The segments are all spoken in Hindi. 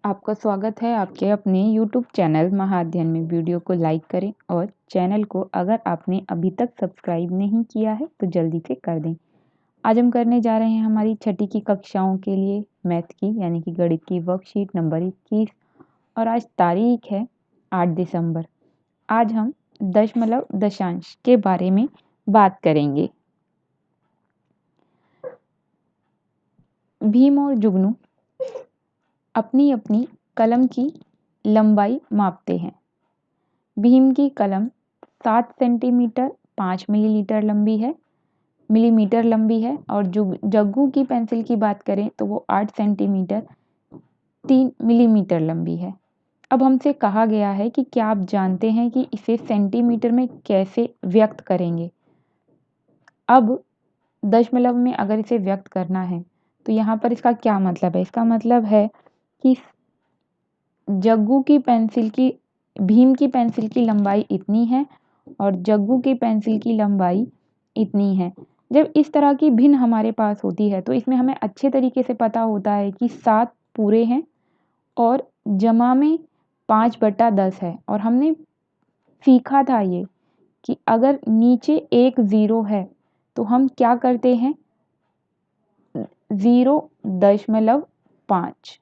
आपका स्वागत है आपके अपने YouTube चैनल महाअध्ययन में। वीडियो को लाइक करें और चैनल को अगर आपने अभी तक सब्सक्राइब नहीं किया है तो जल्दी से कर दें। आज हम करने जा रहे हैं हमारी छठी की कक्षाओं के लिए मैथ की यानी कि गणित की वर्कशीट नंबर 21 और आज तारीख है 8 दिसंबर। आज हम दशमलव दशांश के बारे में बात करेंगे। भीम और जुगनू अपनी अपनी कलम की लंबाई मापते हैं। भीम की कलम 7 सेंटीमीटर 5 मिलीमीटर लंबी है और जग्गू की पेंसिल की बात करें तो वो 8 सेंटीमीटर 3 मिलीमीटर लंबी है। अब हमसे कहा गया है कि क्या आप जानते हैं कि इसे सेंटीमीटर में कैसे व्यक्त करेंगे। अब दशमलव में अगर इसे व्यक्त करना है तो यहाँ पर इसका क्या मतलब है। इसका मतलब है कि भीम की पेंसिल की लंबाई इतनी है और जग्गू की पेंसिल की लंबाई इतनी है। जब इस तरह की भिन्न हमारे पास होती है तो इसमें हमें अच्छे तरीके से पता होता है कि 7 पूरे हैं और जमा में 5/10 है। और हमने सीखा था ये कि अगर नीचे एक 0 है तो हम क्या करते हैं 0.5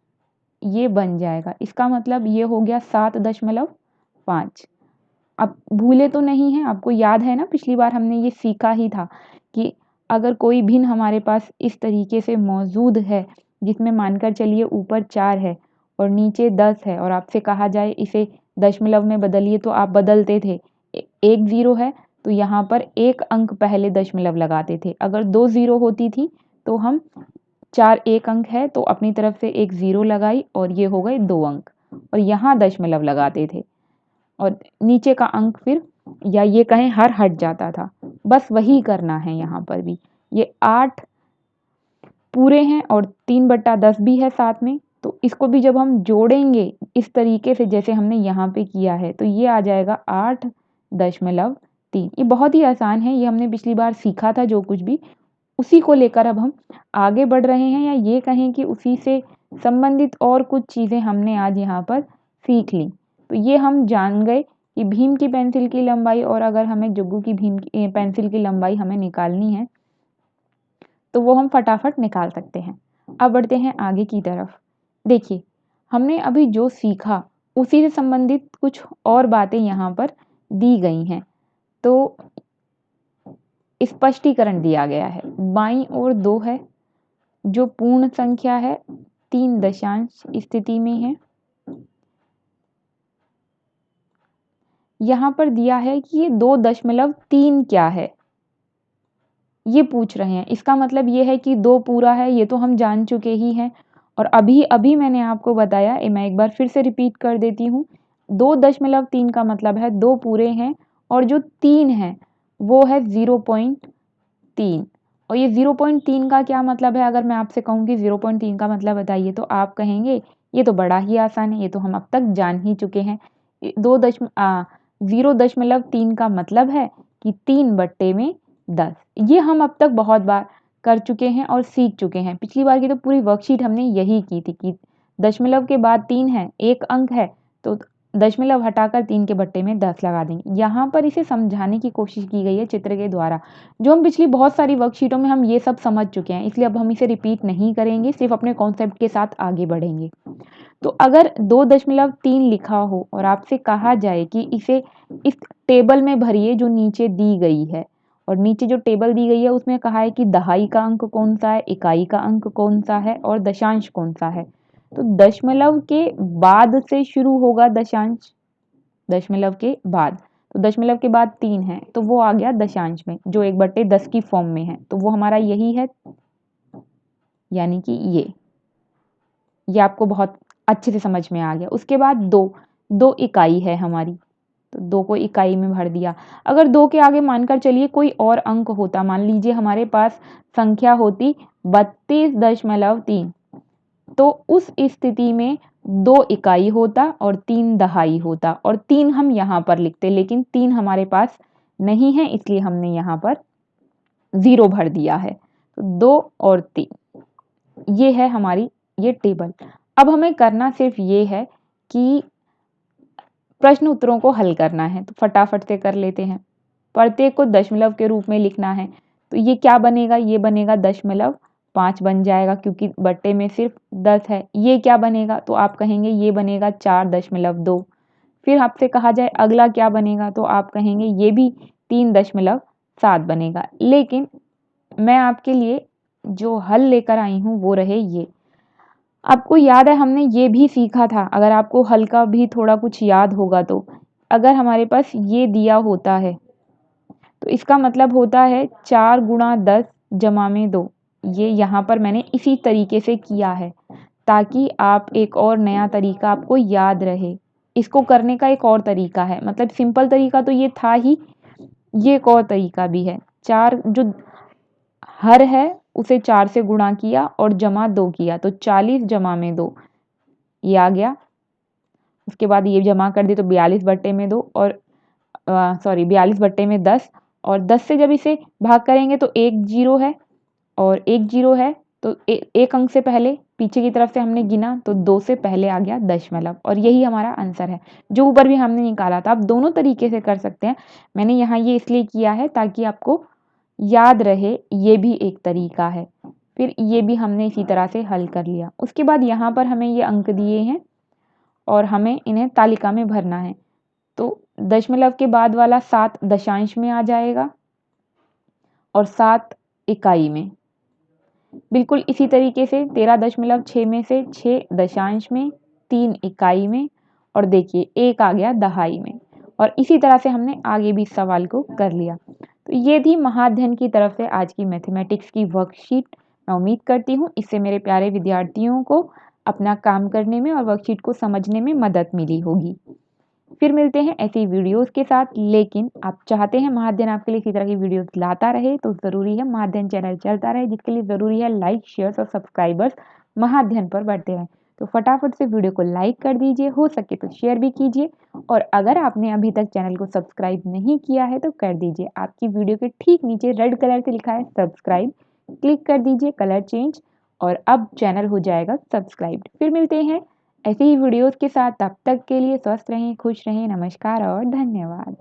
ये बन जाएगा। इसका मतलब ये हो गया 7.5। अब भूले तो नहीं हैं, आपको याद है ना पिछली बार हमने ये सीखा ही था कि अगर कोई भिन्न हमारे पास इस तरीके से मौजूद है जिसमें मानकर चलिए ऊपर 4 है और नीचे 10 है और आपसे कहा जाए इसे दशमलव में बदलिए तो आप बदलते थे। एक 0 है तो यहाँ पर एक अंक पहले दशमलव लगाते थे। अगर 2 0 होती थी तो हम 4 एक अंक है तो अपनी तरफ से एक 0 लगाई और ये हो गए 2 अंक और यहाँ दशमलव लगाते थे और नीचे का अंक फिर या ये कहें हर हट जाता था। बस वही करना है यहाँ पर भी। ये 8 पूरे हैं और 3/10 भी है साथ में, तो इसको भी जब हम जोड़ेंगे इस तरीके से जैसे हमने यहाँ पे किया है तो ये आ जाएगा 8.3। ये बहुत ही आसान है, ये हमने पिछली बार सीखा था जो कुछ भी उसी को लेकर अब हम आगे बढ़ रहे हैं या ये कहें कि उसी से संबंधित और कुछ चीज़ें हमने आज यहाँ पर सीख ली। तो ये हम जान गए कि भीम की पेंसिल की लंबाई और अगर हमें जुग्गू की पेंसिल की लंबाई हमें निकालनी है तो वो हम फटाफट निकाल सकते हैं। अब बढ़ते हैं आगे की तरफ। देखिए हमने अभी जो सीखा उसी से संबंधित कुछ और बातें यहाँ पर दी गई हैं। तो स्पष्टीकरण दिया गया है। बाईं ओर 2 है जो पूर्ण संख्या है 3 दशांश स्थिति में है। यहाँ पर दिया है कि ये 2.3 क्या है ये पूछ रहे हैं। इसका मतलब ये है कि 2 पूरा है, ये तो हम जान चुके ही हैं। और अभी अभी मैंने आपको बताया, मैं एक बार फिर से रिपीट कर देती हूँ। 2.3 का मतलब है 2 पूरे हैं और जो 3 है वो है 0.3। और ये 0.3 का क्या मतलब है। अगर मैं आपसे कहूँ कि 0.3 का मतलब बताइए तो आप कहेंगे ये तो बड़ा ही आसान है, ये तो हम अब तक जान ही चुके हैं। 0.3 का मतलब है कि 3/10। ये हम अब तक बहुत बार कर चुके हैं और सीख चुके हैं। पिछली बार की तो पूरी वर्कशीट हमने यही की थी कि दशमलव के बाद 3 है, एक अंक है तो दशमलव हटाकर 3 के बट्टे में 10 लगा देंगे। यहाँ पर इसे समझाने की कोशिश की गई है चित्र के द्वारा। जो हम पिछली बहुत सारी वर्कशीटों में हम ये सब समझ चुके हैं, इसलिए अब हम इसे रिपीट नहीं करेंगे, सिर्फ अपने कॉन्सेप्ट के साथ आगे बढ़ेंगे। तो अगर 2.3 लिखा हो और आपसे कहा जाए कि इसे इस टेबल में भरिए जो नीचे दी गई है, और नीचे जो टेबल दी गई है उसमें कहा है कि दहाई का अंक कौन सा है, इकाई का अंक कौन सा है और दशांश कौन सा है। तो दशमलव के बाद से शुरू होगा दशांश, दशमलव के बाद। तो दशमलव के बाद 3 है तो वो आ गया दशांश में जो 1/10 की फॉर्म में है, तो वो हमारा यही है, यानी कि ये आपको बहुत अच्छे से समझ में आ गया। उसके बाद 2 इकाई है हमारी, तो 2 को इकाई में भर दिया। अगर 2 के आगे मानकर चलिए कोई और अंक होता, मान लीजिए हमारे पास संख्या होती 32.3, तो उस स्थिति में 2 इकाई होता और 3 दहाई होता और 3 हम यहाँ पर लिखते, लेकिन 3 हमारे पास नहीं है इसलिए हमने यहाँ पर 0 भर दिया है। तो 2 और 3 ये है हमारी ये टेबल। अब हमें करना सिर्फ ये है कि प्रश्न उत्तरों को हल करना है, तो फटाफट से कर लेते हैं। प्रत्येक को दशमलव के रूप में लिखना है, तो ये क्या बनेगा, ये बनेगा 0.5 बन जाएगा क्योंकि बट्टे में सिर्फ 10 है। ये क्या बनेगा, तो आप कहेंगे ये बनेगा 4.2। फिर आपसे कहा जाए अगला क्या बनेगा, तो आप कहेंगे ये भी 3.7 बनेगा। लेकिन मैं आपके लिए जो हल लेकर आई हूँ वो रहे ये। आपको याद है हमने ये भी सीखा था, अगर आपको हल का भी थोड़ा कुछ याद होगा तो, अगर हमारे पास ये दिया होता है तो इसका मतलब होता है 4 गुणा 10 जमा में 2। ये यहाँ पर मैंने इसी तरीके से किया है ताकि आप एक और नया तरीका आपको याद रहे। इसको करने का एक और तरीका है, मतलब सिंपल तरीका तो ये था ही, ये एक और तरीका भी है। 4 जो हर है उसे 4 से गुणा किया और जमा 2 किया, तो 40 जमा में 2 ये आ गया। उसके बाद ये जमा कर दी तो 42/2 और 42/10, और 10 से जब इसे भाग करेंगे तो एक जीरो है, और एक जीरो है तो एक अंक से पहले पीछे की तरफ से हमने गिना तो 2 से पहले आ गया दशमलव, और यही हमारा आंसर है जो ऊपर भी हमने निकाला था। आप दोनों तरीके से कर सकते हैं, मैंने यहाँ ये इसलिए किया है ताकि आपको याद रहे ये भी एक तरीका है। फिर ये भी हमने इसी तरह से हल कर लिया। उसके बाद यहाँ पर हमें ये अंक दिए हैं और हमें इन्हें तालिका में भरना है। तो दशमलव के बाद वाला 7 दशांश में आ जाएगा और 7 इकाई में। बिल्कुल इसी तरीके से 13.6 में से 6 दशांश में, 3 इकाई में, और देखिए 1 आ गया दहाई में। और इसी तरह से हमने आगे भी इस सवाल को कर लिया। तो ये थी महाअध्ययन की तरफ से आज की मैथमेटिक्स की वर्कशीट। मैं उम्मीद करती हूँ इससे मेरे प्यारे विद्यार्थियों को अपना काम करने में और वर्कशीट को समझने में मदद मिली होगी। फिर मिलते हैं ऐसी वीडियोस के साथ, लेकिन आप चाहते हैं महाअध्ययन आपके लिए इसी तरह की वीडियोस लाता रहे तो ज़रूरी है महाअध्ययन चैनल चलता रहे, जिसके लिए ज़रूरी है लाइक, शेयर्स और सब्सक्राइबर्स महाअध्ययन पर बढ़ते रहें। तो फटाफट से वीडियो को लाइक कर दीजिए, हो सके तो शेयर भी कीजिए, और अगर आपने अभी तक चैनल को सब्सक्राइब नहीं किया है तो कर दीजिए। आपकी वीडियो के ठीक नीचे रेड कलर से लिखा है सब्सक्राइब, क्लिक कर दीजिए, कलर चेंज, और अब चैनल हो जाएगा सब्सक्राइब्ड। फिर मिलते हैं ऐसे ही वीडियोस के साथ, तब तक के लिए स्वस्थ रहें, खुश रहें, नमस्कार और धन्यवाद।